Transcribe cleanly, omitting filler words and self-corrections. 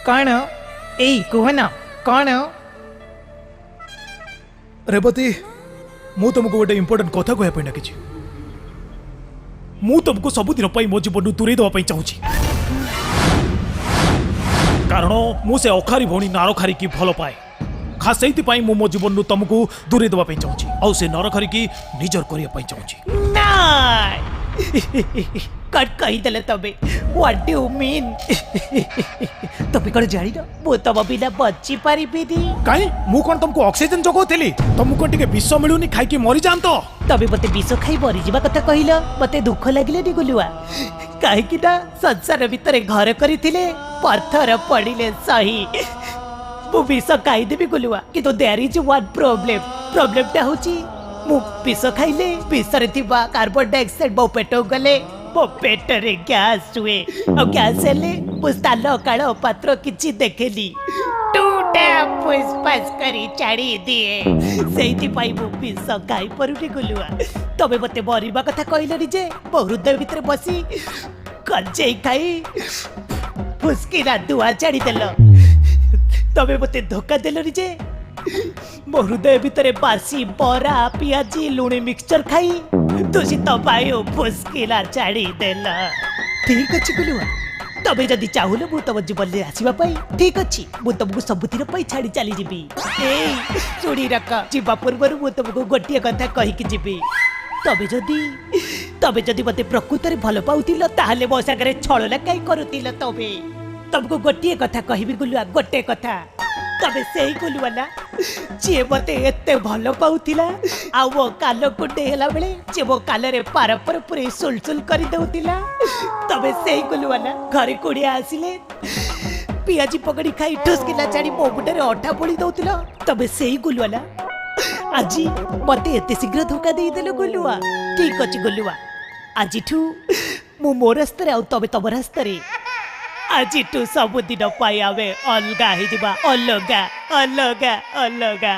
कौन ए कहना कौन रेवती मु तुमको गोटे इंपोर्टेंट कथा कहवाई डाकी मु तुमको सबुदिन मो जीवन दूरे देवाई चाहूँगी कारण मु से अखारी भौणी नारखारी की भल पाए खास से मु मो जीवन तुमको दूरे देवाई चाहूँगी आउ से नरखारी की निजर करने चाहूँगी कट कहीदेले तबे व्हाट डू यू मीन तबे कौन जानी ना मु तब बिना बची पारिबिनी काई मु कोन तुमको ऑक्सीजन जगौथिली तुमको टिके विष मिलुनी खाई की मरी जान तो तबे मते विष खाई मरी जीवा कथा कहिला मते दुख लागिले नी गुलुआ काहे कि ना संसार भितरे घर करिथिले पत्थर पडिले सही मु विष खाई देबी गुलुआ किंतु देयर इज वन प्रॉब्लम टा होची मु विष खाइले विषरे थिबा कार्बन डाइऑक्साइड मो पेट गले मो पेट रे गैस हुए और गैस हेले मु स्थान काल पात्र किछि देखेली टूटा पुष्पस करी छाड़ी दिए सेइथि पाई मु विष खाई परुनी गुलुआ तबे मते मरिबा कथा कहलनी जे मो हृदय भितर बसी कंजे खाई फुसकिना दुआ छाड़ी देल तबे मते धोखा देलनी जे मो हृदय भितर बासी बरा पियाजी लुणी मिक्सचर खाई दूषित वायु फुसकिला छाड़ी देला ठीक अच्छी गुलुआ तबे जदि चाहूल मु तम जीवन में आसवा ठीक अच्छी मु तुमको सबुतिर छाड़ी चली जीवी ए चुड़ी रख जीवा पूर्व मु तुमको गोटे कथा कहीकि जीवी तबे जदि मते प्रकृत में भल पाउतिल ताहले मो सागरे छलना कहीं करुतिल तबे तुमको गोटे कथा कहबी गुलुआ गोटे कथा तबे सेही गुलुआ ना जे मते एते भल पाउतिला आ वो काल कुंडे हेला बेले जे मो काल रे पार पर पूरे सुलसुल करी देउतिला तबे सेही गुलुआ ना घरे कुड़िया आसिले पियाजी पकड़ी खाई ठुसकिला चाड़ी मो मुंडे अठा बोली दउतिला तबे सेही गुलुआ ना आजी मते एते शीघ्र धोखा देई देलो गुलुआ ठीक अछि गुलुआ आजिठू मु मो रास्तारे आ तबे तब रास्तारे आजिठू सबुदिन पाई आवे अलगा ही जिबा अलगा अलगा अलगा